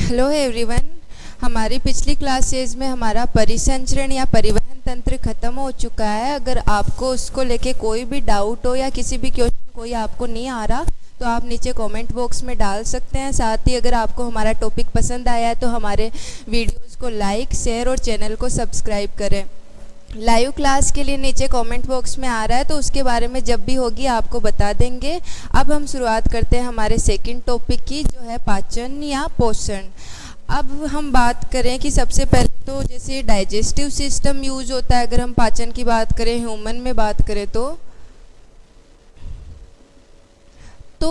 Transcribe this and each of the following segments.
Hello everyone. हमारी पिछली classes में हमारा परिसंचरण या परिवहन तंत्र ख़त्म हो चुका है। अगर आपको उसको लेके कोई भी डाउट हो या किसी भी क्वेश्चन कोई आपको नहीं आ रहा तो आप नीचे कमेंट बॉक्स में डाल सकते हैं। साथ ही अगर आपको हमारा टॉपिक पसंद आया है तो हमारे वीडियोस को लाइक, शेयर और चैनल को सब्सक्राइब करें। लाइव क्लास के लिए नीचे कमेंट बॉक्स में आ रहा है तो उसके बारे में जब भी होगी आपको बता देंगे। अब हम शुरुआत करते हैं हमारे सेकंड टॉपिक की, जो है पाचन या पोषण। अब हम बात करें कि सबसे पहले तो जैसे डाइजेस्टिव सिस्टम यूज होता है, अगर हम पाचन की बात करें, ह्यूमन में बात करें तो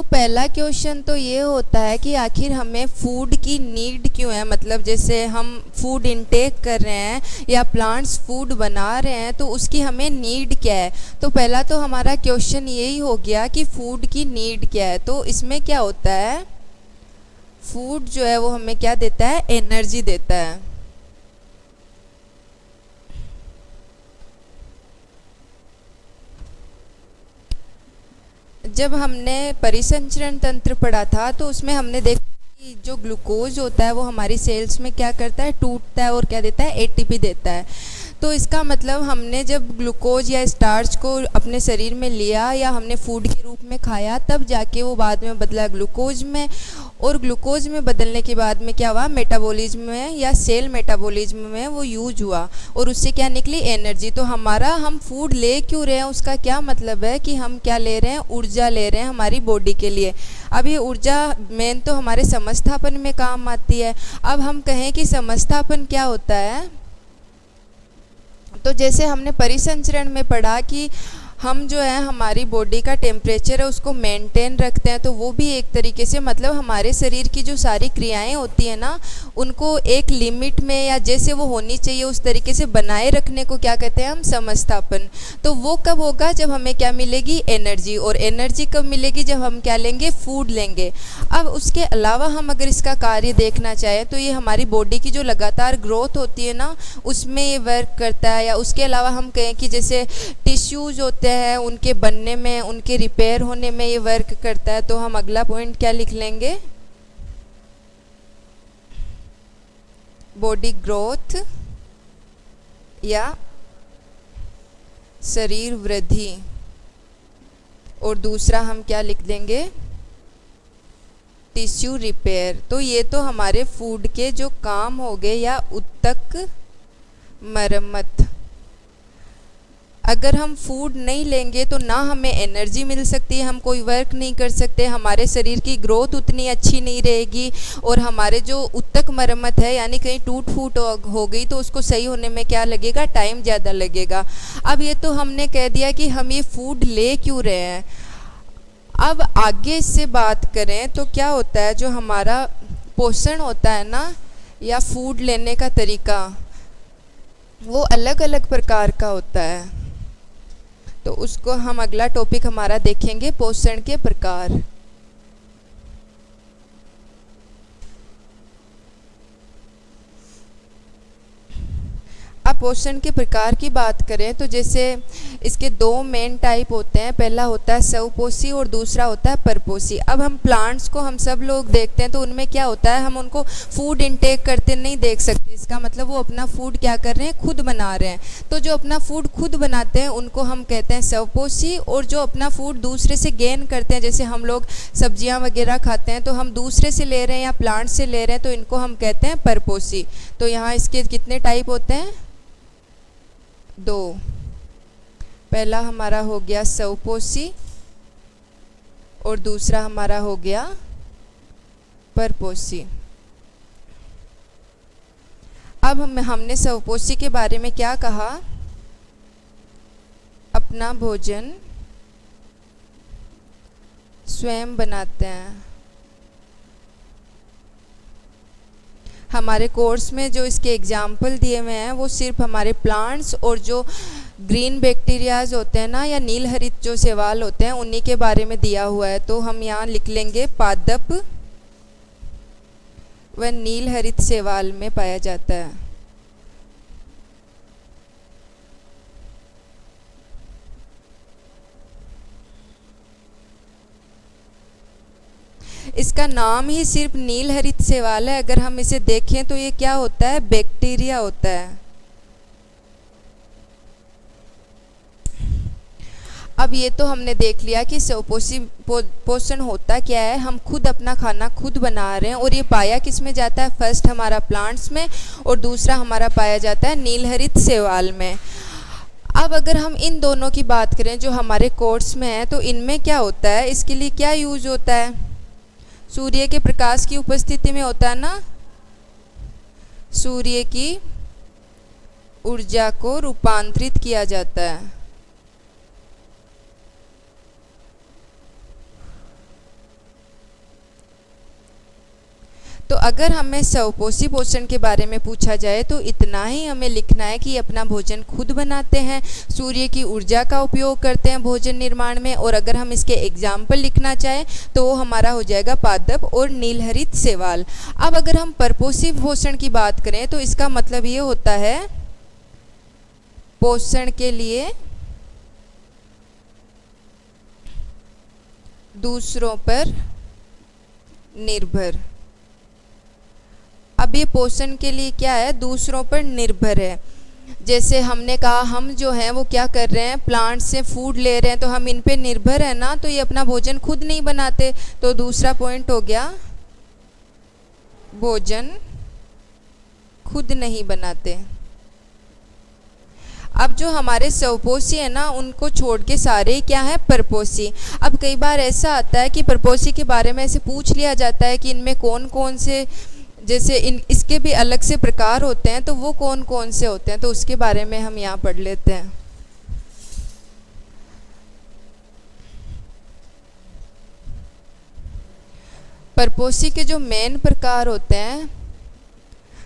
पहला क्वेश्चन तो ये होता है कि आखिर हमें फूड की नीड क्यों है। मतलब जैसे हम फूड इनटेक कर रहे हैं या प्लांट्स फूड बना रहे हैं तो उसकी हमें नीड क्या है। तो पहला तो हमारा क्वेश्चन यही हो गया कि फूड की नीड क्या है। तो इसमें क्या होता है, फूड जो है वो हमें क्या देता है, एनर्जी देता है। जब हमने परिसंचरण तंत्र पढ़ा था तो उसमें हमने देखा कि जो ग्लूकोज होता है वो हमारी सेल्स में क्या करता है, टूटता है और क्या देता है, एटीपी देता है। तो इसका मतलब हमने जब ग्लूकोज या स्टार्च को अपने शरीर में लिया या हमने फूड के रूप में खाया तब जाके वो बाद में बदला ग्लूकोज में, और ग्लूकोज में बदलने के बाद में क्या हुआ, मेटाबॉलिज्म में या सेल मेटाबॉलिज्म में वो यूज हुआ और उससे क्या निकली, एनर्जी। तो हमारा हम फूड ले क्यों रहे हैं, उसका क्या मतलब है कि हम क्या ले रहे हैं, ऊर्जा ले रहे हैं हमारी बॉडी के लिए। अब ये ऊर्जा मेन तो हमारे समस्थापन में काम आती है। अब हम कहें कि समस्थापन क्या होता है, तो जैसे हमने परिसंचरण में पढ़ा कि हम जो है हमारी बॉडी का टेम्परेचर है उसको मेंटेन रखते हैं, तो वो भी एक तरीके से मतलब हमारे शरीर की जो सारी क्रियाएं होती हैं ना उनको एक लिमिट में या जैसे वो होनी चाहिए उस तरीके से बनाए रखने को क्या कहते हैं हम, समस्थापन। तो वो कब होगा, जब हमें क्या मिलेगी, एनर्जी। और एनर्जी कब मिलेगी, जब हम क्या लेंगे, फूड लेंगे। अब उसके अलावा हम अगर इसका कार्य देखना चाहें तो ये हमारी बॉडी की जो लगातार ग्रोथ होती है ना उसमें ये वर्क करता है। या उसके अलावा हम कहें कि जैसे टिश्यूज़ होते हैं उनके बनने में, उनके रिपेयर होने में ये वर्क करता है। तो हम अगला पॉइंट क्या लिख लेंगे, बॉडी ग्रोथ या शरीर वृद्धि। और दूसरा हम क्या लिख देंगे, टिश्यू रिपेयर। तो ये तो हमारे फूड के जो काम हो गए या उत्तक मरम्मत। अगर हम फूड नहीं लेंगे तो ना हमें एनर्जी मिल सकती है, हम कोई वर्क नहीं कर सकते, हमारे शरीर की ग्रोथ उतनी अच्छी नहीं रहेगी और हमारे जो उत्तक मरम्मत है यानी कहीं टूट फूट हो गई तो उसको सही होने में क्या लगेगा, टाइम ज़्यादा लगेगा। अब ये तो हमने कह दिया कि हम ये फूड ले क्यों रहे हैं। अब आगे इससे बात करें तो क्या होता है, जो हमारा पोषण होता है ना या फूड लेने का तरीका वो अलग अलग प्रकार का होता है। तो उसको हम अगला टॉपिक हमारा देखेंगे, पोषण के प्रकार। अब पोषण के प्रकार की बात करें तो जैसे इसके दो मेन टाइप होते हैं, पहला होता है स्वपोषी और दूसरा होता है परपोषी। अब हम प्लांट्स को हम सब लोग देखते हैं तो उनमें क्या होता है, हम उनको फूड इनटेक करते नहीं देख सकते। इसका मतलब वो अपना फूड क्या कर रहे हैं, खुद बना रहे हैं। तो जो अपना फूड खुद बनाते हैं उनको हम कहते हैं स्वपोषी, और जो अपना फूड दूसरे से गेन करते हैं, जैसे हम लोग सब्जियां वगैरह खाते हैं तो हम दूसरे से ले रहे हैं या प्लांट से ले रहे हैं, तो इनको हम कहते हैं परपोषी। तो यहाँ इसके कितने टाइप होते हैं, दो। पहला हमारा हो गया स्वपोषी और दूसरा हमारा हो गया परपोषी। अब हमने स्वपोषी के बारे में क्या कहा, अपना भोजन स्वयं बनाते हैं। हमारे कोर्स में जो इसके एग्जाम्पल दिए हुए हैं वो सिर्फ हमारे प्लांट्स और जो ग्रीन बैक्टीरियाज होते हैं ना या नील हरित जो शैवाल होते हैं उन्हीं के बारे में दिया हुआ है। तो हम यहाँ लिख लेंगे पादप व नील हरित शैवाल में पाया जाता है। इसका नाम ही सिर्फ नील हरित शैवाल है। अगर हम इसे देखें तो ये क्या होता है, बैक्टीरिया होता है। अब ये तो हमने देख लिया कि स्वपोषी पोषण होता क्या है। हम खुद अपना खाना खुद बना रहे हैं और ये पाया किस में जाता है, फर्स्ट हमारा प्लांट्स में और दूसरा हमारा पाया जाता है नीलहरित शैवाल में। अब अगर हम इन दोनों की बात करें जो हमारे कोर्स में है, तो इनमें क्या होता है, इसके लिए क्या यूज होता है, सूर्य के प्रकाश की उपस्थिति में होता है ना, सूर्य की ऊर्जा को रूपांतरित किया जाता है। तो अगर हमें स्वपोषी पोषण के बारे में पूछा जाए तो इतना ही हमें लिखना है कि अपना भोजन खुद बनाते हैं, सूर्य की ऊर्जा का उपयोग करते हैं भोजन निर्माण में। और अगर हम इसके एग्जाम्पल लिखना चाहें तो वो हमारा हो जाएगा पादप और नीलहरित शैवाल। अब अगर हम परपोषी पोषण की बात करें तो इसका मतलब ये होता है पोषण के लिए दूसरों पर निर्भर। अब ये पोषण के लिए क्या है, दूसरों पर निर्भर है। जैसे हमने कहा हम जो हैं वो क्या कर रहे हैं, प्लांट से फूड ले रहे हैं, तो हम इन पे निर्भर है ना, तो ये अपना भोजन खुद नहीं बनाते। तो दूसरा पॉइंट हो गया, भोजन खुद नहीं बनाते। अब जो हमारे स्वपोषी है ना, उनको छोड़ के सारे क्या है, परपोषी। अब कई बार ऐसा आता है कि परपोषी के बारे में ऐसे पूछ लिया जाता है कि इनमें कौन कौन से, जैसे इसके भी अलग से प्रकार होते हैं, तो वो कौन कौन से होते हैं, तो उसके बारे में हम यहाँ पढ़ लेते हैं। परपोषी के जो मेन प्रकार होते हैं,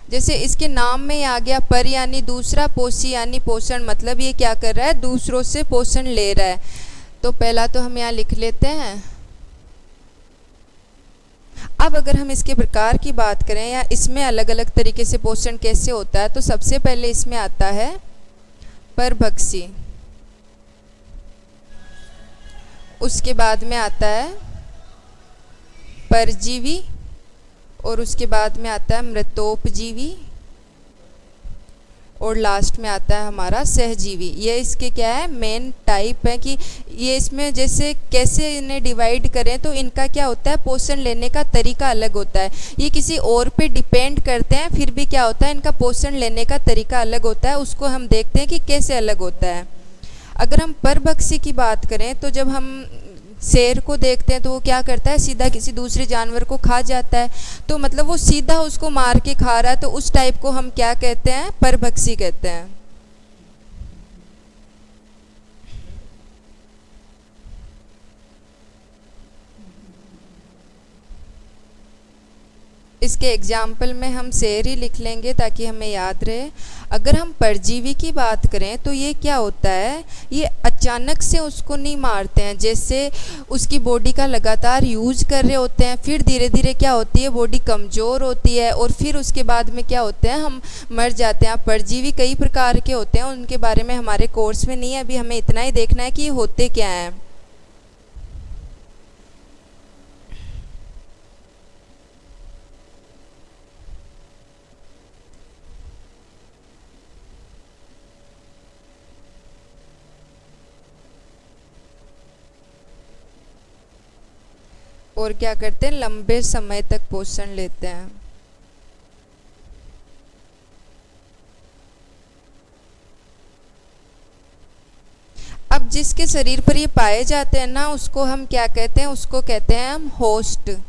जैसे इसके नाम में ही आ गया, पर यानी दूसरा, पोषी यानी पोषण, मतलब ये क्या कर रहा है, दूसरों से पोषण ले रहा है। तो पहला तो हम यहाँ लिख लेते हैं। अब अगर हम इसके प्रकार की बात करें या इसमें अलग अलग तरीके से पोषण कैसे होता है, तो सबसे पहले इसमें आता है परभक्षी, उसके बाद में आता है परजीवी, और उसके बाद में आता है मृतोपजीवी, और लास्ट में आता है हमारा सहजीवी। ये इसके क्या है, मेन टाइप है कि ये इसमें जैसे कैसे इन्हें डिवाइड करें, तो इनका क्या होता है, पोषण लेने का तरीका अलग होता है। ये किसी और पे डिपेंड करते हैं, फिर भी क्या होता है, इनका पोषण लेने का तरीका अलग होता है। उसको हम देखते हैं कि कैसे अलग होता है। अगर हम परभक्षी की बात करें तो जब हम शेर को देखते हैं तो वो क्या करता है, सीधा किसी दूसरे जानवर को खा जाता है। तो मतलब वो सीधा उसको मार के खा रहा है, तो उस टाइप को हम क्या कहते हैं, परभक्षी कहते हैं। इसके एग्जाम्पल में हम शेर ही लिख लेंगे ताकि हमें याद रहे। अगर हम परजीवी की बात करें तो ये क्या होता है, ये अचानक से उसको नहीं मारते हैं, जैसे उसकी बॉडी का लगातार यूज कर रहे होते हैं, फिर धीरे धीरे क्या होती है, बॉडी कमज़ोर होती है और फिर उसके बाद में क्या होते हैं, हम मर जाते हैं। परजीवी कई प्रकार के होते हैं, उनके बारे में हमारे कोर्स में नहीं है, अभी हमें इतना ही देखना है कि ये होते क्या हैं। और क्या करते हैं, लंबे समय तक पोषण लेते हैं। अब जिसके शरीर पर ये पाए जाते हैं ना, उसको हम क्या कहते हैं, उसको कहते हैं हम होस्ट।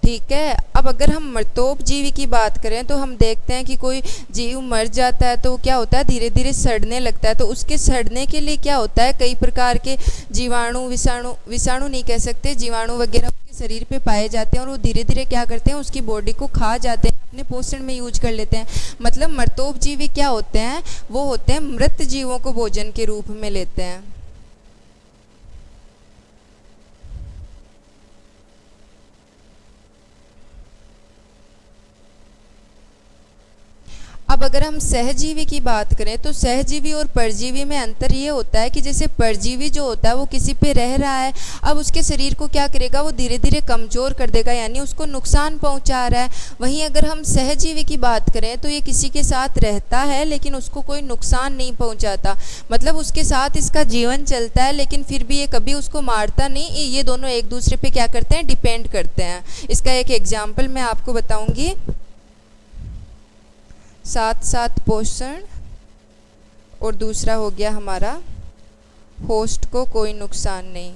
ठीक है। अब अगर हम मृतोपजीवी की बात करें तो हम देखते हैं कि कोई जीव मर जाता है तो क्या होता है, धीरे धीरे सड़ने लगता है। तो उसके सड़ने के लिए क्या होता है, कई प्रकार के जीवाणु, विषाणु नहीं कह सकते, जीवाणु वगैरह उसके शरीर पे पाए जाते हैं और वो धीरे धीरे क्या करते हैं, उसकी बॉडी को खा जाते हैं, अपने पोषण में यूज कर लेते हैं। मतलब मृतोपजीवी क्या होते हैं, वो होते हैं मृत जीवों को भोजन के रूप में लेते हैं। अब अगर हम सहजीवी की बात करें तो सहजीवी और परजीवी में अंतर ये होता है कि जैसे परजीवी जो होता है वो किसी पे रह रहा है, अब उसके शरीर को क्या करेगा, वो धीरे धीरे कमज़ोर कर देगा, यानी उसको नुकसान पहुंचा रहा है। वहीं अगर हम सहजीवी की बात करें तो ये किसी के साथ रहता है लेकिन उसको कोई नुकसान नहीं पहुंचाता, मतलब उसके साथ इसका जीवन चलता है लेकिन फिर भी ये कभी उसको मारता नहीं। ये दोनों एक दूसरे पे क्या करते हैं, डिपेंड करते हैं। इसका एक एग्जाम्पल मैं आपको बताऊंगी। साथ साथ पोषण और दूसरा हो गया हमारा होस्ट को कोई नुकसान नहीं।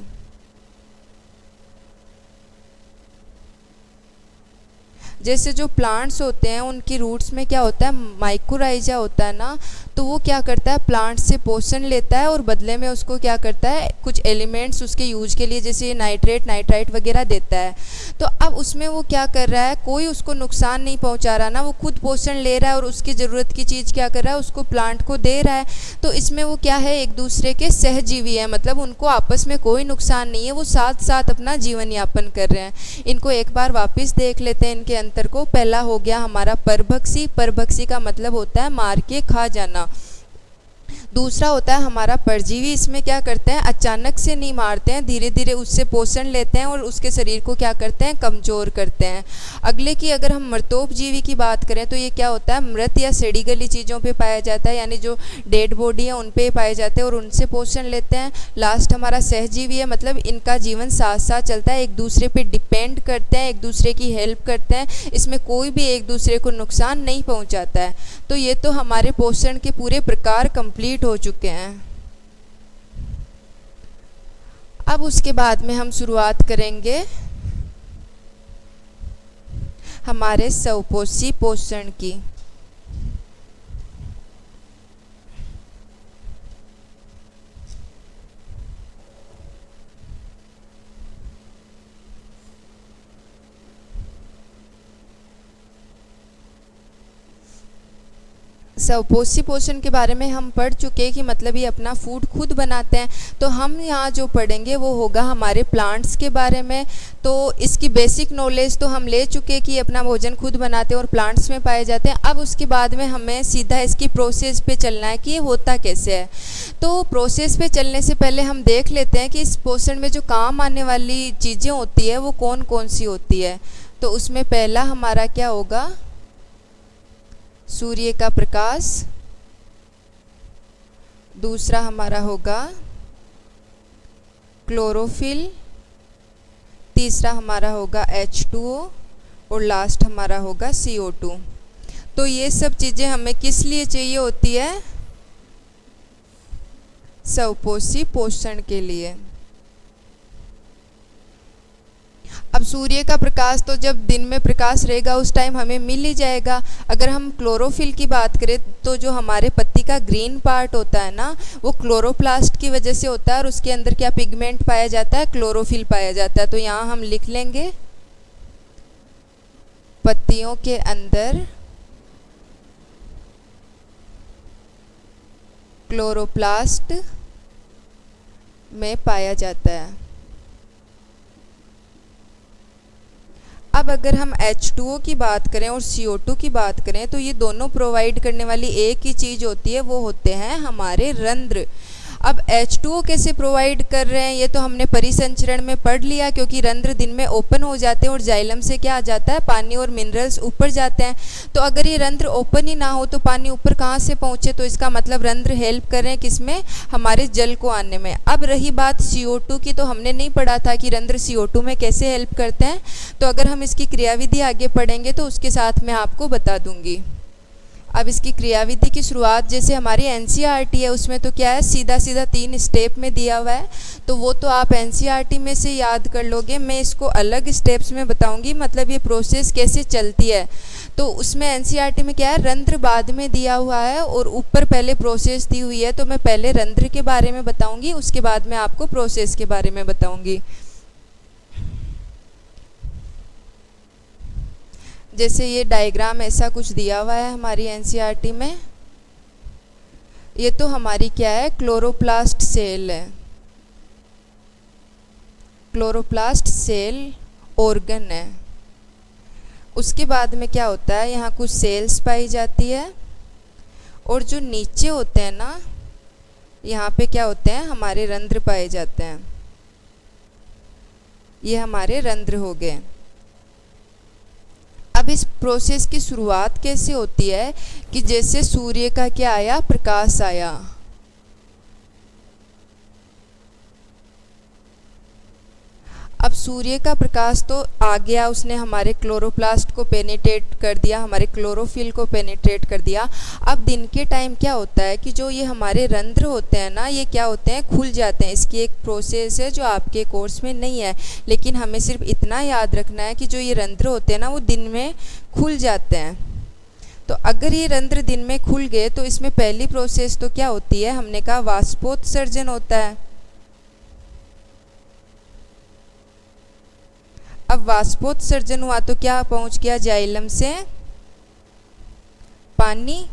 जैसे जो प्लांट्स होते हैं उनकी रूट्स में क्या होता है, माइकोराइजा होता है ना, तो वो क्या करता है, प्लांट से पोषण लेता है और बदले में उसको क्या करता है, कुछ एलिमेंट्स उसके यूज के लिए जैसे नाइट्रेट नाइट्राइट वगैरह देता है। तो अब उसमें वो क्या कर रहा है, कोई उसको नुकसान नहीं पहुंचा रहा ना, वो खुद पोषण ले रहा है और उसकी ज़रूरत की चीज़ क्या कर रहा है, उसको प्लांट को दे रहा है। तो इसमें वो क्या है, एक दूसरे के सहजीवी है, मतलब उनको आपस में कोई नुकसान नहीं है, वो साथ साथ अपना जीवन यापन कर रहे हैं। इनको एक बार वापस देख लेते हैं इनके अंतर को। पहला हो गया हमारा परभक्षी, परभक्षी का मतलब होता है मार के खा जाना। दूसरा होता है हमारा परजीवी, इसमें क्या करते हैं, अचानक से नहीं मारते हैं, धीरे धीरे उससे पोषण लेते हैं और उसके शरीर को क्या करते हैं, कमज़ोर करते हैं। अगले की अगर हम मृतोपजीवी की बात करें तो ये क्या होता है, मृत या सड़ी गली चीज़ों पे पाया जाता है, यानी जो डेड बॉडी है उन पे पाए जाते हैं और उनसे पोषण लेते हैं। लास्ट हमारा सहजीवी है, मतलब इनका जीवन साथ साथ चलता है, एक दूसरे पे डिपेंड करते हैं, एक दूसरे की हेल्प करते हैं, इसमें कोई भी एक दूसरे को नुकसान नहीं पहुँचाता है। तो ये तो हमारे पोषण के पूरे प्रकार कंप्लीट हो चुके हैं। अब उसके बाद में हम शुरुआत करेंगे हमारे स्वपोषी पोषण की। स्वपोषी पोषण के बारे में हम पढ़ चुके हैं कि मतलब ये अपना फूड खुद बनाते हैं। तो हम यहाँ जो पढ़ेंगे वो होगा हमारे प्लांट्स के बारे में। तो इसकी बेसिक नॉलेज तो हम ले चुके हैं कि अपना भोजन खुद बनाते हैं और प्लांट्स में पाए जाते हैं। अब उसके बाद में हमें सीधा इसकी प्रोसेस पे चलना है कि ये होता कैसे है। तो प्रोसेस पे चलने से पहले हम देख लेते हैं कि इस पोषण में जो काम आने वाली चीज़ें होती है वो कौन कौन सी होती है। तो उसमें पहला हमारा क्या होगा, सूर्य का प्रकाश। दूसरा हमारा होगा क्लोरोफिल। तीसरा हमारा होगा H2O और लास्ट हमारा होगा CO2। तो ये सब चीज़ें हमें किस लिए चाहिए होती है, स्वपोषी पोषण के लिए। अब सूर्य का प्रकाश तो जब दिन में प्रकाश रहेगा उस टाइम हमें मिल ही जाएगा। अगर हम क्लोरोफिल की बात करें तो जो हमारे पत्ती का ग्रीन पार्ट होता है ना, वो क्लोरोप्लास्ट की वजह से होता है और उसके अंदर क्या पिगमेंट पाया जाता है, क्लोरोफिल पाया जाता है। तो यहाँ हम लिख लेंगे पत्तियों के अंदर क्लोरोप्लास्ट में पाया जाता है। अब अगर हम H2O की बात करें और CO2 की बात करें तो ये दोनों प्रोवाइड करने वाली एक ही चीज़ होती है, वो होते हैं हमारे रंध्र। अब H2O कैसे प्रोवाइड कर रहे हैं ये तो हमने परिसंचरण में पढ़ लिया, क्योंकि रंध्र दिन में ओपन हो जाते हैं और जाइलम से क्या आ जाता है, पानी और मिनरल्स ऊपर जाते हैं। तो अगर ये रंध्र ओपन ही ना हो तो पानी ऊपर कहाँ से पहुँचे, तो इसका मतलब रंध्र हेल्प कर रहे हैं किसमें, हमारे जल को आने में। अब रही बात CO2 की, तो हमने नहीं पढ़ा था कि रंध्र CO2 में कैसे हेल्प करते हैं। तो अगर हम इसकी क्रियाविधि आगे पढ़ेंगे तो उसके साथ मैं आपको बता दूंगी। अब इसकी क्रियाविधि की शुरुआत जैसे हमारी NCERT है उसमें तो क्या है, सीधा सीधा 3 स्टेप में दिया हुआ है, तो वो तो आप NCERT में से याद कर लोगे। मैं इसको अलग स्टेप्स में बताऊंगी, मतलब ये प्रोसेस कैसे चलती है। तो उसमें NCERT में क्या है, रंध्र बाद में दिया हुआ है और ऊपर पहले प्रोसेस दी हुई है। तो मैं पहले रंध्र के बारे में बताऊँगी, उसके बाद मैं आपको प्रोसेस के बारे में बताऊँगी। जैसे ये डायग्राम ऐसा कुछ दिया हुआ है हमारी NCERT में। ये तो हमारी क्या है, क्लोरोप्लास्ट सेल है। क्लोरोप्लास्ट सेल ऑर्गन है। उसके बाद में क्या होता है, यहाँ कुछ सेल्स पाई जाती है। और जो नीचे होते हैं ना, यहाँ पे क्या होते हैं, हमारे रंध्र पाए जाते हैं। ये हमारे रंध्र हो गए। अब इस प्रोसेस की शुरुआत कैसे होती है कि जैसे सूर्य का क्या आया, प्रकाश आया। अब सूर्य का प्रकाश तो आ गया, उसने हमारे क्लोरोप्लास्ट को पेनिट्रेट कर दिया, हमारे क्लोरोफिल को पेनिट्रेट कर दिया। अब दिन के टाइम क्या होता है कि जो ये हमारे रंध्र होते हैं ना, ये क्या होते हैं, खुल जाते हैं। इसकी एक प्रोसेस है जो आपके कोर्स में नहीं है, लेकिन हमें सिर्फ इतना याद रखना है कि जो ये रंध्र होते हैं ना, वो दिन में खुल जाते हैं। तो अगर ये रंध्र दिन में खुल गए तो इसमें पहली प्रोसेस तो क्या होती है, हमने कहा वाष्पोत्सर्जन होता है। अब वाष्पोत्सर्जन हुआ तो क्या पहुंच गया, जाइलम से पानी।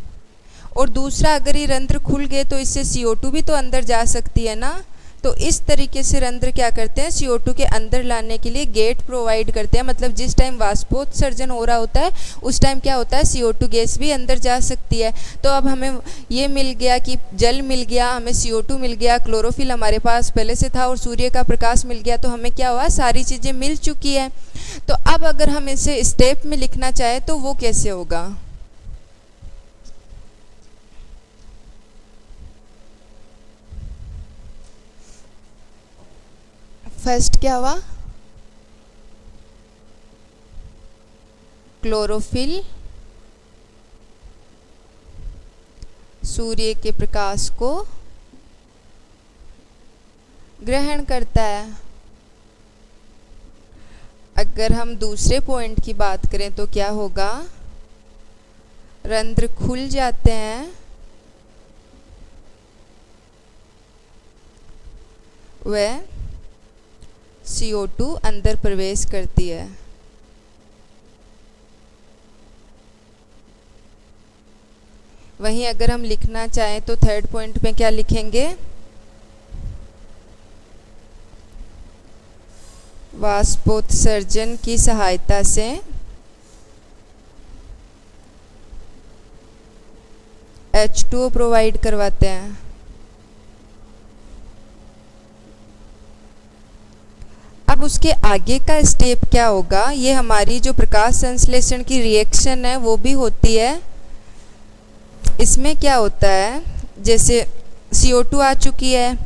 और दूसरा, अगर ये रंध्र खुल गए तो इससे CO2 भी तो अंदर जा सकती है ना। तो इस तरीके से रंध्र क्या करते हैं, CO2 के अंदर लाने के लिए गेट प्रोवाइड करते हैं। मतलब जिस टाइम वाष्पोत्सर्जन हो रहा होता है उस टाइम क्या होता है, CO2 गैस भी अंदर जा सकती है। तो अब हमें ये मिल गया कि जल मिल गया, हमें CO2 मिल गया, क्लोरोफिल हमारे पास पहले से था और सूर्य का प्रकाश मिल गया। तो हमें क्या हुआ, सारी चीज़ें मिल चुकी है। तो अब अगर हम इसे स्टेप में लिखना चाहे तो वो कैसे होगा। फर्स्ट क्या हुआ, क्लोरोफिल सूर्य के प्रकाश को ग्रहण करता है। अगर हम दूसरे पॉइंट की बात करें तो क्या होगा, रंध्र खुल जाते हैं, वह CO2 अंदर प्रवेश करती है। वहीं अगर हम लिखना चाहें तो थर्ड पॉइंट में क्या लिखेंगे, वाष्पोत्सर्जन की सहायता से H2O प्रोवाइड करवाते हैं। अब उसके आगे का स्टेप क्या होगा, ये हमारी जो प्रकाश संश्लेषण की रिएक्शन है वो भी होती है। इसमें क्या होता है, जैसे CO2 आ चुकी है,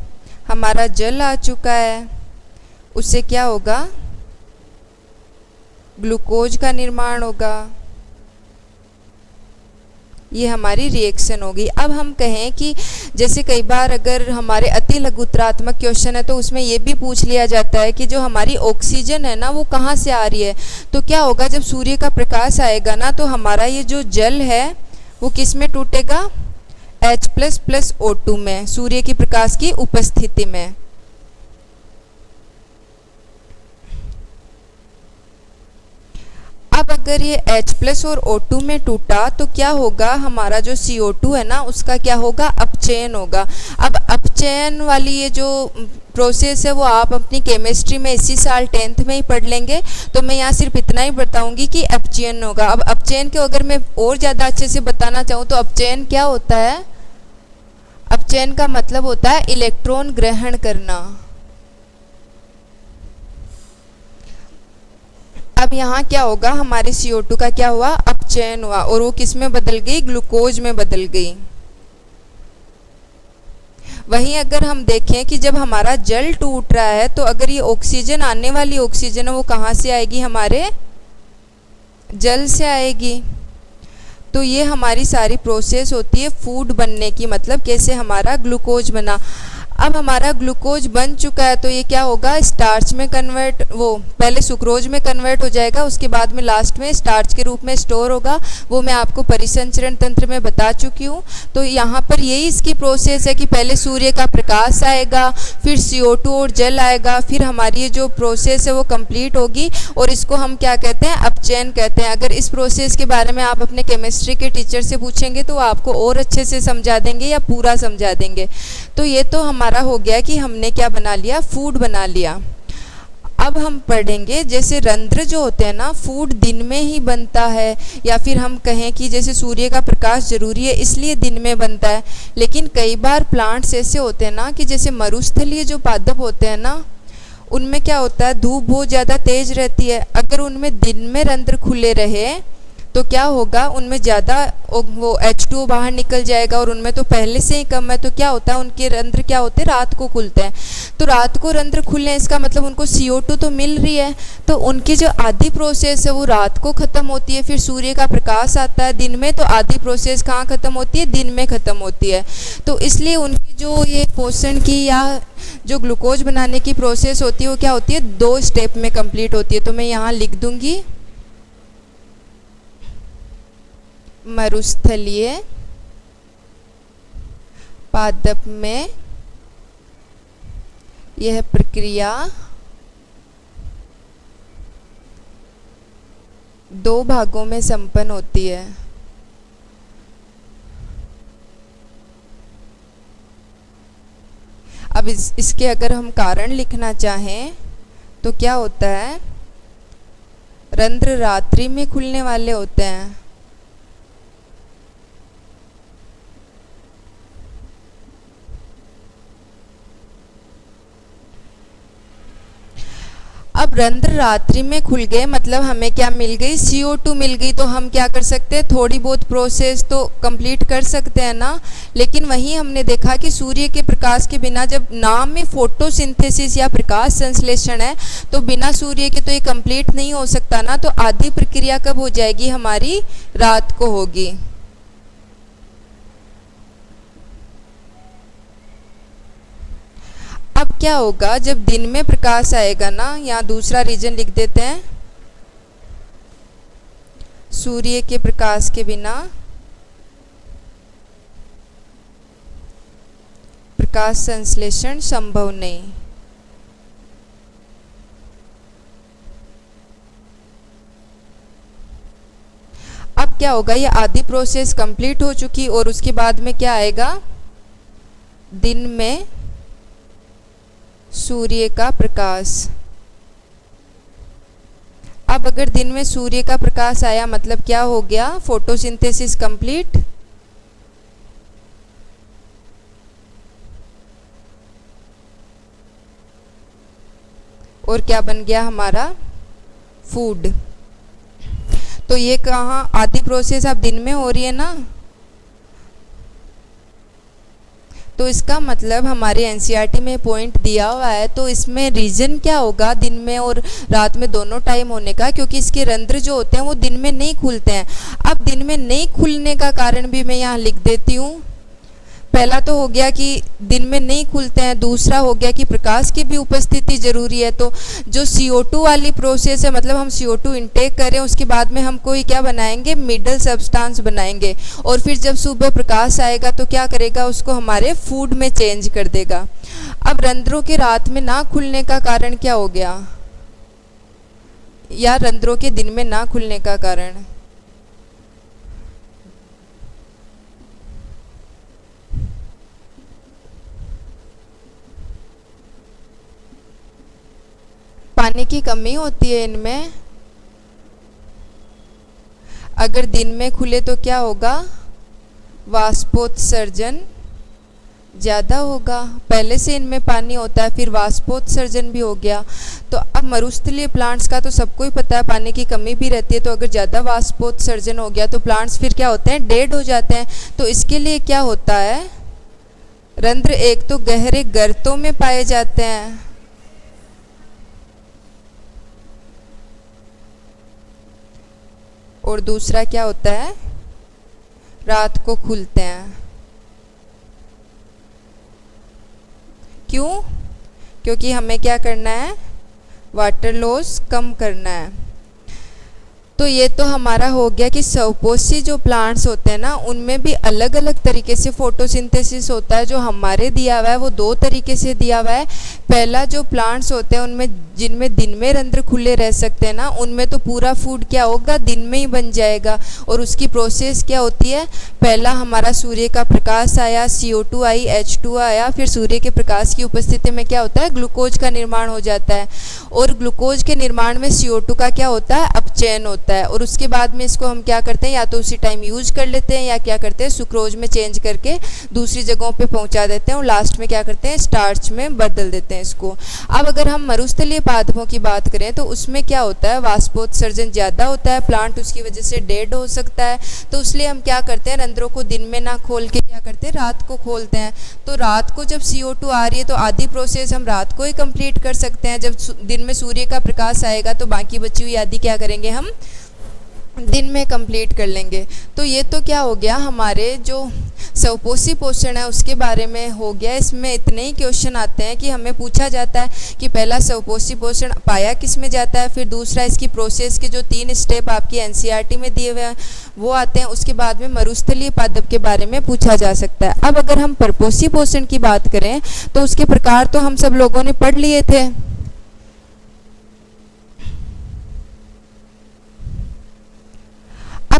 हमारा जल आ चुका है, उससे क्या होगा, ग्लूकोज का निर्माण होगा। ये हमारी रिएक्शन होगी। अब हम कहें कि जैसे कई बार अगर हमारे अति लघुत्तरात्मक क्वेश्चन है तो उसमें ये भी पूछ लिया जाता है कि जो हमारी ऑक्सीजन है ना वो कहाँ से आ रही है। तो क्या होगा, जब सूर्य का प्रकाश आएगा ना तो हमारा ये जो जल है वो किस में टूटेगा, H++O2 में, सूर्य की प्रकाश की उपस्थिति में। अब अगर ये H+ और O2 में टूटा तो क्या होगा, हमारा जो CO2 है ना उसका क्या होगा, अपचयन होगा। अब अपचयन वाली ये जो प्रोसेस है वो आप अपनी केमिस्ट्री में इसी साल 10th में ही पढ़ लेंगे। तो मैं यहाँ सिर्फ इतना ही बताऊंगी कि अपचयन होगा। अब अपचयन के अगर मैं और ज़्यादा अच्छे से बताना चाहूँ तो अपचयन क्या होता है, अपचयन का मतलब होता है इलेक्ट्रॉन ग्रहण करना। अब यहाँ क्या होगा, हमारे CO2 का क्या हुआ, अपचयन हुआ और वो किस में बदल गई, ग्लूकोज में बदल गई। वहीं अगर हम देखें कि जब हमारा जल टूट रहा है तो अगर ये ऑक्सीजन, आने वाली ऑक्सीजन है वो कहाँ से आएगी, हमारे जल से आएगी। तो ये हमारी सारी प्रोसेस होती है फूड बनने की, मतलब कैसे हमारा ग्लूकोज बना। अब हमारा ग्लूकोज बन चुका है तो ये क्या होगा, स्टार्च में कन्वर्ट, वो पहले सुक्रोज में कन्वर्ट हो जाएगा, उसके बाद में लास्ट में स्टार्च के रूप में स्टोर होगा। वो मैं आपको परिसंचरण तंत्र में बता चुकी हूँ। तो यहाँ पर यही इसकी प्रोसेस है कि पहले सूर्य का प्रकाश आएगा, फिर CO2 और जल आएगा, फिर हमारी ये जो प्रोसेस है वो कंप्लीट होगी और इसको हम क्या कहते हैं, अपचयन कहते हैं। अगर इस प्रोसेस के बारे में आप अपने केमिस्ट्री के टीचर से पूछेंगे तो वो आपको और अच्छे से समझा देंगे या पूरा समझा देंगे। तो ये तो हमारा हो गया कि हमने क्या बना लिया, फूड बना लिया। अब हम पढ़ेंगे जैसे रंध्र जो होते हैं ना, फूड दिन में ही बनता है, या फिर हम कहें कि जैसे सूर्य का प्रकाश जरूरी है इसलिए दिन में बनता है। लेकिन कई बार प्लांट्स ऐसे होते हैं ना कि जैसे मरुस्थलीय जो पादप होते हैं ना, उनमें क्या होता है, धूप बहुत ज़्यादा तेज रहती है। अगर उनमें दिन में रंध्र खुले रहे तो क्या होगा, उनमें ज़्यादा वो H2O बाहर निकल जाएगा, और उनमें तो पहले से ही कम है, तो क्या होता है, उनके रंध्र क्या होते हैं, रात को खुलते हैं। तो रात को रंध्र खुले हैं, इसका मतलब उनको CO2 तो मिल रही है, तो उनकी जो आधी प्रोसेस है वो रात को ख़त्म होती है। फिर सूर्य का प्रकाश आता है दिन में, तो आधी प्रोसेस कहाँ ख़त्म होती है, दिन में ख़त्म होती है। तो इसलिए उनकी जो ये पोषण की या जो ग्लूकोज बनाने की प्रोसेस होती है वो क्या होती है, 2 स्टेप में कंप्लीट होती है। तो मैं यहाँ लिख दूँगी, मरुस्थलीय पादप में यह प्रक्रिया 2 भागों में संपन्न होती है। अब इसके अगर हम कारण लिखना चाहें तो क्या होता है, रंध्र रात्रि में खुलने वाले होते हैं। अब रंध्र रात्रि में खुल गए मतलब हमें क्या मिल गई, CO2 मिल गई। तो हम क्या कर सकते हैं, थोड़ी बहुत प्रोसेस तो कंप्लीट कर सकते हैं ना। लेकिन वहीं हमने देखा कि सूर्य के प्रकाश के बिना, जब नाम में फोटोसिंथेसिस या प्रकाश संश्लेषण है, तो बिना सूर्य के तो ये कंप्लीट नहीं हो सकता ना। तो आधी प्रक्रिया कब हो जाएगी हमारी, रात को होगी। अब क्या होगा, जब दिन में प्रकाश आएगा ना, यहाँ दूसरा रीजन लिख देते हैं, सूर्य के प्रकाश के बिना प्रकाश संश्लेषण संभव नहीं। अब क्या होगा, ये आधी प्रोसेस कंप्लीट हो चुकी, और उसके बाद में क्या आएगा, दिन में सूर्य का प्रकाश। अब अगर दिन में सूर्य का प्रकाश आया मतलब क्या हो गया, फोटोसिंथेसिस कंप्लीट। और क्या बन गया हमारा, फूड। तो ये कहाँ, आधी प्रोसेस अब दिन में हो रही है ना। तो इसका मतलब हमारे एनसीईआरटी में पॉइंट दिया हुआ है, तो इसमें रीज़न क्या होगा दिन में और रात में दोनों टाइम होने का, क्योंकि इसके रंध्र जो होते हैं वो दिन में नहीं खुलते हैं। अब दिन में नहीं खुलने का कारण भी मैं यहाँ लिख देती हूँ। पहला तो हो गया कि दिन में नहीं खुलते हैं, दूसरा हो गया कि प्रकाश की भी उपस्थिति ज़रूरी है। तो जो CO2 वाली प्रोसेस है, मतलब हम CO2 इनटेक करें, उसके बाद में हम कोई क्या बनाएंगे, मिडल सब्सटेंस बनाएंगे, और फिर जब सुबह प्रकाश आएगा तो क्या करेगा, उसको हमारे फूड में चेंज कर देगा। अब रंध्रों के रात में ना खुलने का कारण क्या हो गया, या रंध्रों के दिन में ना खुलने का कारण, पानी की कमी होती है इनमें। अगर दिन में खुले तो क्या होगा, वाष्पोत्सर्जन ज़्यादा होगा। पहले से इनमें पानी होता है, फिर वाष्पोत्सर्जन भी हो गया। तो अब मरुस्थलीय प्लांट्स का तो सबको ही पता है पानी की कमी भी रहती है, तो अगर ज़्यादा वाष्पोत्सर्जन हो गया तो प्लांट्स फिर क्या होते हैं, डेड हो जाते हैं। तो इसके लिए क्या होता है, रंध्र एक तो गहरे गर्तों में पाए जाते हैं, और दूसरा क्या होता है, रात को खुलते हैं। क्यों, क्योंकि हमें क्या करना है, वाटर लॉस कम करना है। तो तो ये तो हमारा हो गया कि सौपोषी जो प्लांट्स होते हैं ना, उनमें भी अलग अलग तरीके से फोटोसिंथेसिस होता है। जो हमारे दिया हुआ है वो दो तरीके से दिया हुआ है। पहला जो प्लांट्स होते हैं उनमें, जिनमें दिन में रंध्र खुले रह सकते हैं ना, उनमें तो पूरा फूड क्या होगा, दिन में ही बन जाएगा। और उसकी प्रोसेस क्या होती है, पहला हमारा सूर्य का प्रकाश आया, CO2 आई, H2 आया, फिर सूर्य के प्रकाश की उपस्थिति में क्या होता है, ग्लूकोज का निर्माण हो जाता है। और ग्लूकोज के निर्माण में CO2 का क्या होता है, अपचयन होता है। और उसके बाद में इसको हम क्या करते हैं, या तो उसी टाइम यूज कर लेते हैं या क्या करते हैं, सुक्रोज में चेंज करके दूसरी जगहों पे पहुंचा देते हैं और लास्ट में क्या करते हैं, स्टार्च में बदल देते हैं इसको। अब अगर हम मरुस्थलीय पादपों की बात करें तो उसमें क्या होता है, वाष्पोत्सर्जन ज़्यादा होता है, प्लांट उसकी वजह से डेड हो सकता है। तो इसलिए हम क्या करते हैं, रंध्रों को दिन में ना खोल के क्या करते हैं, रात को खोलते हैं। तो रात को जब CO2 आ रही है तो आधी प्रोसेस हम रात को ही कंप्लीट कर सकते हैं। जब दिन में सूर्य का प्रकाश आएगा तो बाकी बची हुई आधी क्या करेंगे, हम दिन में कंप्लीट कर लेंगे। तो ये तो क्या हो गया, हमारे जो स्वपोषी पोषण है उसके बारे में हो गया। इसमें इतने ही क्वेश्चन आते हैं कि हमें पूछा जाता है कि पहला स्वपोषी पोषण पाया किस में जाता है, फिर दूसरा इसकी प्रोसेस के जो 3 स्टेप आपकी NCERT में दिए हुए हैं वो आते हैं। उसके बाद में मरुस्थलीय पादप के बारे में पूछा जा सकता है। अब अगर हम परपोषी पोषण की बात करें तो उसके प्रकार तो हम सब लोगों ने पढ़ लिए थे।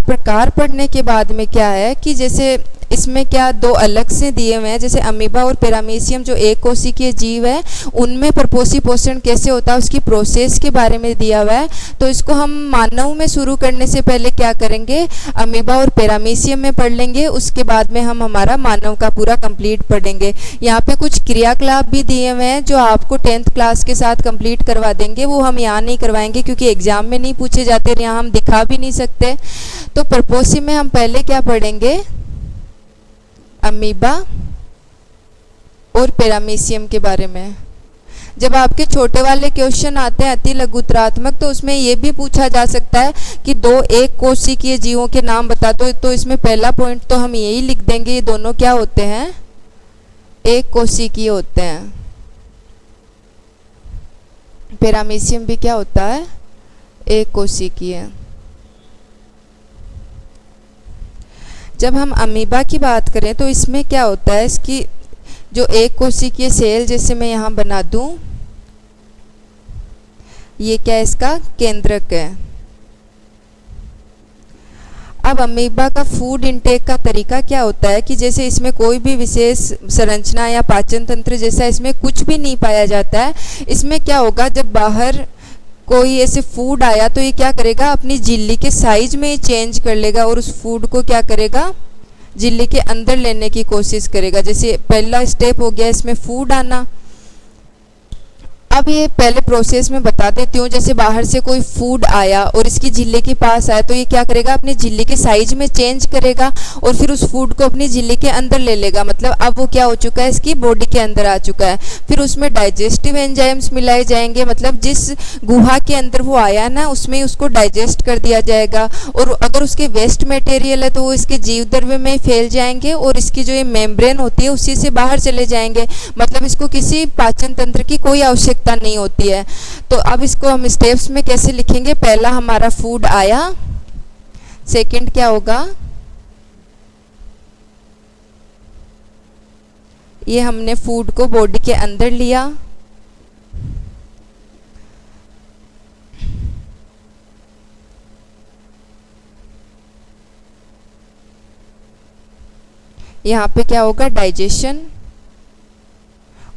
प्रकार पढ़ने के बाद में क्या है कि जैसे इसमें क्या दो अलग से दिए हुए हैं, जैसे अमीबा और पैरामीशियम जो एक कोशिकीय जीव है, उनमें परपोषी पोषण कैसे होता है उसकी प्रोसेस के बारे में दिया हुआ है। तो इसको हम मानव में शुरू करने से पहले क्या करेंगे, अमीबा और पैरामीशियम में पढ़ लेंगे, उसके बाद में हम हमारा मानव का पूरा कंप्लीट पढ़ेंगे। यहाँ पे कुछ क्रियाकलाप भी दिए हुए हैं जो आपको 10th क्लास के साथ कंप्लीट करवा देंगे, वो हम यहाँ नहीं करवाएंगे क्योंकि एग्जाम में नहीं पूछे जाते और यहाँ हम दिखा भी नहीं सकते। तो परपोषी में हम पहले क्या पढ़ेंगे, अमीबा और पैरामीशियम के बारे में। जब आपके छोटे वाले क्वेश्चन आते हैं अति लघुत्रात्मक, तो उसमें ये भी पूछा जा सकता है कि 2 एक कोशिकीय जीवों के नाम बता दो। तो इसमें पहला पॉइंट तो हम यही लिख देंगे, ये दोनों क्या होते हैं, एक कोशिकीय होते हैं। पैरामीशियम भी क्या होता है, एक कोशिकीय। जब हम अमीबा की बात करें तो इसमें क्या होता है, इसकी जो एक कोशिकीय सेल, जैसे मैं यहाँ बना दूं, ये क्या इसका केंद्रक है। अब अमीबा का फूड इनटेक का तरीका क्या होता है कि जैसे इसमें कोई भी विशेष संरचना या पाचन तंत्र जैसा इसमें कुछ भी नहीं पाया जाता है। इसमें क्या होगा, जब बाहर कोई ऐसे फूड आया तो ये क्या करेगा, अपनी झिल्ली के साइज में ही चेंज कर लेगा और उस फूड को क्या करेगा, झिल्ली के अंदर लेने की कोशिश करेगा। जैसे पहला स्टेप हो गया इसमें फूड आना। अब ये पहले प्रोसेस में बता देती हूँ, जैसे बाहर से कोई फूड आया और इसकी झिल्ली के पास आया तो ये क्या करेगा, अपनी झिल्ली के साइज में चेंज करेगा और फिर उस फूड को अपनी झिल्ली के अंदर ले लेगा। मतलब अब वो क्या हो चुका है, इसकी बॉडी के अंदर आ चुका है। फिर उसमें डाइजेस्टिव एंजाइम्स मिलाए जाएंगे, मतलब जिस गुहा के अंदर वो आया ना उसमें उसको डाइजेस्ट कर दिया जाएगा। और अगर उसके वेस्ट मटेरियल है तो वो इसके जीव द्रव्य में फैल जाएंगे और इसकी जो ये मेम्ब्रेन होती है उसी से बाहर चले जाएंगे। मतलब इसको किसी पाचन तंत्र की कोई आवश्यकता नहीं होती है। तो अब इसको हम स्टेप्स में कैसे लिखेंगे, पहला हमारा फूड आया, सेकंड क्या होगा, ये हमने फूड को बॉडी के अंदर लिया, यहाँ पे क्या होगा, डाइजेशन।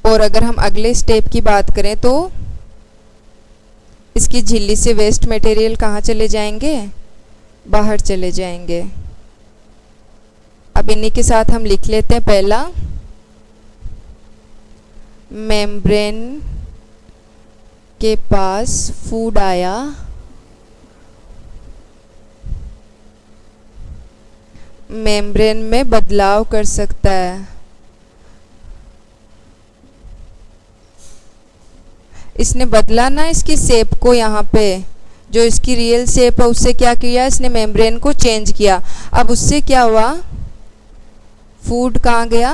और अगर हम अगले स्टेप की बात करें तो इसकी झिल्ली से वेस्ट मटेरियल कहाँ चले जाएंगे, बाहर चले जाएंगे। अब इन्हीं के साथ हम लिख लेते हैं, पहला मेम्ब्रेन के पास फूड आया, मेम्ब्रेन में बदलाव कर सकता है। इसने बदला ना इसकी शेप को, यहाँ पे जो इसकी रियल शेप है उससे क्या किया, इसने मेम्ब्रेन को चेंज किया। अब उससे क्या हुआ, फूड कहाँ गया,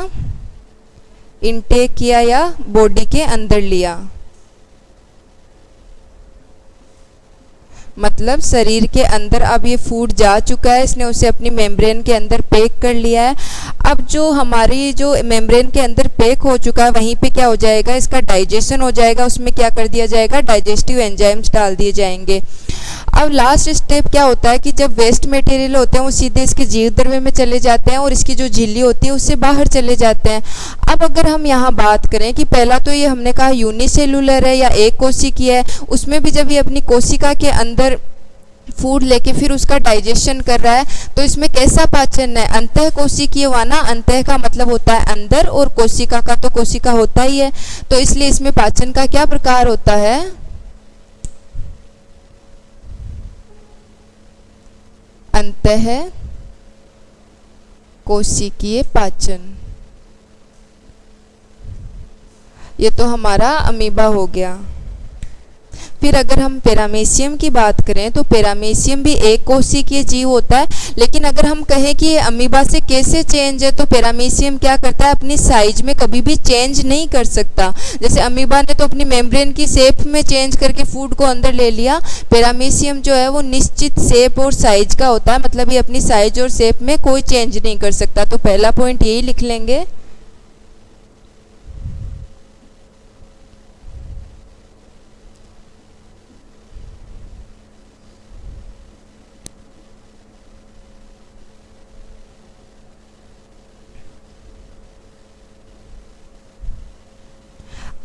इनटेक किया या बॉडी के अंदर लिया। मतलब शरीर के अंदर अब ये फूड जा चुका है, इसने उसे अपनी मेम्ब्रेन के अंदर पैक कर लिया है। अब जो हमारी जो मेम्ब्रेन के अंदर पैक हो चुका है वहीं पे क्या हो जाएगा, इसका डाइजेशन हो जाएगा। उसमें क्या कर दिया जाएगा, डाइजेस्टिव एंजाइम्स डाल दिए जाएंगे। अब लास्ट स्टेप क्या होता है कि जब वेस्ट मटेरियल होते हैं वो सीधे इसके जीवद्रव्य में चले जाते हैं और इसकी जो झिल्ली होती है उससे बाहर चले जाते हैं। अब अगर हम यहाँ बात करें कि पहला तो ये हमने कहा यूनिसेलुलर है या एक कोशिकीय है, उसमें भी जब ये अपनी कोशिका के अंदर फूड लेके फिर उसका डाइजेशन कर रहा है तो इसमें कैसा पाचन है, अंतः कोशिकीय हुआ ना। अंतः का मतलब होता है अंदर और कोशिका का तो कोशिका होता ही है, तो इसलिए इसमें पाचन का क्या प्रकार होता है, अंतः कोशिकीय पाचन। ये तो हमारा अमीबा हो गया। फिर अगर हम पैरामीशियम की बात करें तो पैरामीशियम भी एक कोशिकीय जीव होता है, लेकिन अगर हम कहें कि ये अमीबा से कैसे चेंज है तो पैरामीशियम क्या करता है, अपनी साइज में कभी भी चेंज नहीं कर सकता। जैसे अमीबा ने तो अपनी मेम्ब्रेन की शेप में चेंज करके फूड को अंदर ले लिया, पैरामीशियम जो है वो निश्चित शेप और साइज का होता है, मतलब ये अपनी साइज और शेप में कोई चेंज नहीं कर सकता। तो पहला पॉइंट यही लिख लेंगे।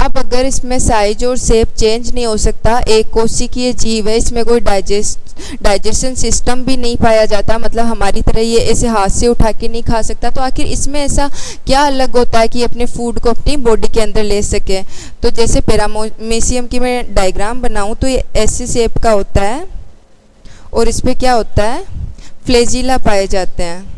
अब अगर इसमें साइज और शेप चेंज नहीं हो सकता, एक कोशिकीय जीव है, इसमें कोई डाइजेशन सिस्टम भी नहीं पाया जाता, मतलब हमारी तरह ये ऐसे हाथ से उठा के नहीं खा सकता, तो आखिर इसमें ऐसा क्या अलग होता है कि अपने फूड को अपनी बॉडी के अंदर ले सके। तो जैसे पैरामीशियम की मैं डायग्राम बनाऊं तो ये ऐसे शेप का होता है और इस पर क्या होता है, फ्लैजिला पाए जाते हैं।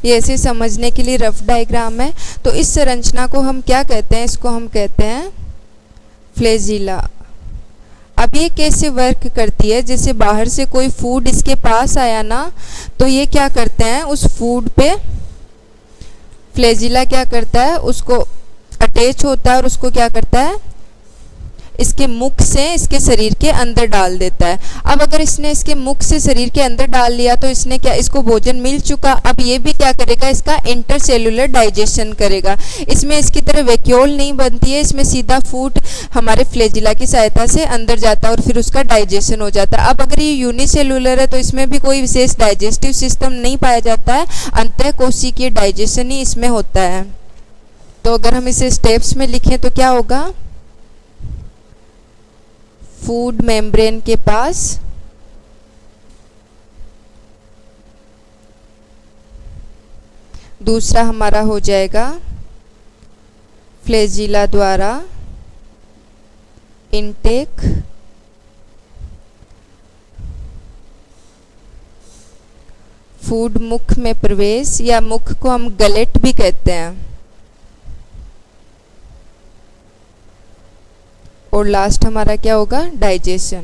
ये ऐसे समझने के लिए रफ डायग्राम है। तो इस संरचना को हम क्या कहते हैं, इसको हम कहते हैं फ्लैजिला। अब ये कैसे वर्क करती है, जैसे बाहर से कोई फूड इसके पास आया ना तो ये क्या करते हैं, उस फूड पे फ्लैजिला क्या करता है, उसको अटैच होता है और उसको क्या करता है, इसके मुख से इसके शरीर के अंदर डाल देता है। अब अगर इसने इसके मुख से शरीर के अंदर डाल लिया तो इसने क्या, इसको भोजन मिल चुका। अब ये भी क्या करेगा, इसका इंटरसेलुलर डाइजेशन करेगा। इसमें इसकी तरह वैक्यूल नहीं बनती है, इसमें सीधा फूड हमारे फ्लैजिला की सहायता से अंदर जाता है और फिर उसका डाइजेशन हो जाता है। अब अगर ये यूनिसेलुलर है तो इसमें भी कोई विशेष डाइजेस्टिव सिस्टम नहीं पाया जाता है, अंतः कोशिकीय डाइजेशन ही इसमें होता है। तो अगर हम इसे स्टेप्स में लिखें तो क्या होगा, फूड मेम्ब्रेन के पास दूसरा हमारा हो जाएगा फ्लैजिला द्वारा इनटेक, फूड मुख में प्रवेश या मुख को हम गलेट भी कहते हैं, और लास्ट हमारा क्या होगा, डाइजेशन।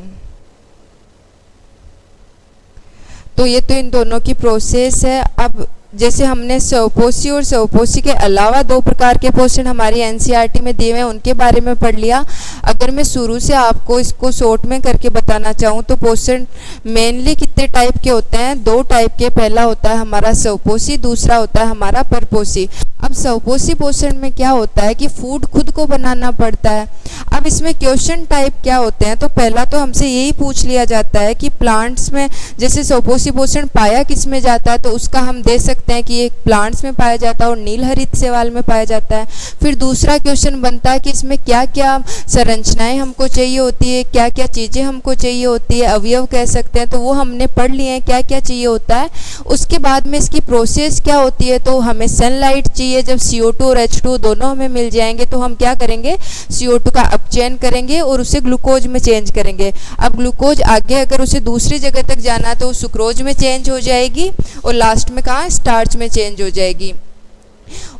तो ये तो इन दोनों की प्रोसेस है। अब जैसे हमने स्वपोषी और स्वपोषी के अलावा दो प्रकार के पोषण हमारी एनसीईआरटी में दिए हुए हैं उनके बारे में पढ़ लिया। अगर मैं शुरू से आपको इसको शॉर्ट में करके बताना चाहूँ तो पोषण मेनली कितने टाइप के होते हैं, दो टाइप के। पहला होता है हमारा स्वपोषी, दूसरा होता है हमारा परपोषी। अब स्वपोषी पोषण में क्या होता है कि फूड खुद को बनाना पड़ता है। अब इसमें क्वेश्चन टाइप क्या होते हैं, तो पहला तो हमसे यही पूछ लिया जाता है कि प्लांट्स में जैसे स्वपोषी पोषण पाया किस में जाता है, तो उसका हम दे सकते हैं कि ये प्लांट्स में पाया जाता है और नीलहरित शैवाल में पाया जाता है। फिर दूसरा क्वेश्चन बनता है कि इसमें क्या क्या संरचनाएं हमको चाहिए होती है, क्या क्या चीज़ें हमको चाहिए होती है, अवयव कह सकते हैं, तो वो हमने पढ़ लिए हैं क्या क्या चाहिए होता है। उसके बाद में इसकी प्रोसेस क्या होती है, तो हमें सनलाइट चाहिए। जब CO2 और H2 दोनों हमें मिल जाएंगे तो हम क्या करेंगे, CO2 का अपचयन करेंगे और उसे ग्लूकोज में चेंज करेंगे। अब ग्लूकोज आगे अगर उसे दूसरी जगह तक जाना है तो सुक्रोज में चेंज हो जाएगी और लास्ट में कहाँ, स्टार्च में चेंज हो जाएगी।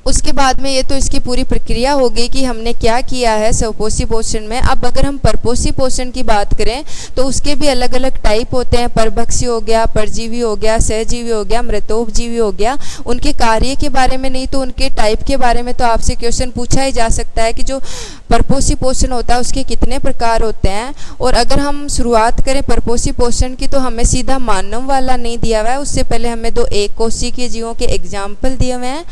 उसके बाद में ये तो इसकी पूरी प्रक्रिया हो गई कि हमने क्या किया है स्वपोषी पोषण में। अब अगर हम परपोषी पोषण की बात करें तो उसके भी अलग अलग टाइप होते हैं। परभक्षी हो गया, परजीवी हो गया, सहजीवी हो गया, मृतोपजीवी हो गया। उनके कार्य के बारे में नहीं तो उनके टाइप के बारे में तो आपसे क्वेश्चन पूछा ही जा सकता है कि जो परपोषी पोषण होता है उसके कितने प्रकार होते हैं। और अगर हम शुरुआत करें परपोषी पोषण की तो हमें सीधा मानव वाला नहीं दिया हुआ है, उससे पहले हमें 2 एक कोशिकीय जीवों के एग्जाम्पल दिए हुए हैं।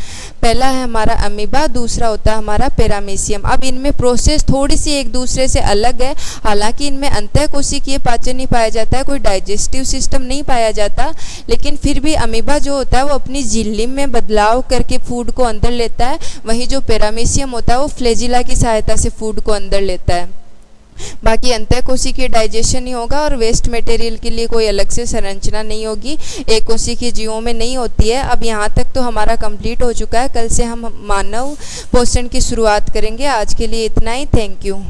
पहला है हमारा अमीबा, दूसरा होता है हमारा पैरामीशियम। अब इनमें प्रोसेस थोड़ी सी एक दूसरे से अलग है, हालांकि इनमें अंतःकोशिकीय पाचन नहीं पाया जाता है, कोई डाइजेस्टिव सिस्टम नहीं पाया जाता, लेकिन फिर भी अमीबा जो होता है वो अपनी झिल्ली में बदलाव करके फूड को अंदर लेता है, वहीं जो पैरामीशियम होता है वो फ्लैजिला की सहायता से फूड को अंदर लेता है। बाकी अंतःकोशिकीय डाइजेशन ही होगा और वेस्ट मटेरियल के लिए कोई अलग से संरचना नहीं होगी, एक कोशिकीय जीवों में नहीं होती है। अब यहाँ तक तो हमारा कंप्लीट हो चुका है, कल से हम मानव पोषण की शुरुआत करेंगे। आज के लिए इतना ही, थैंक यू।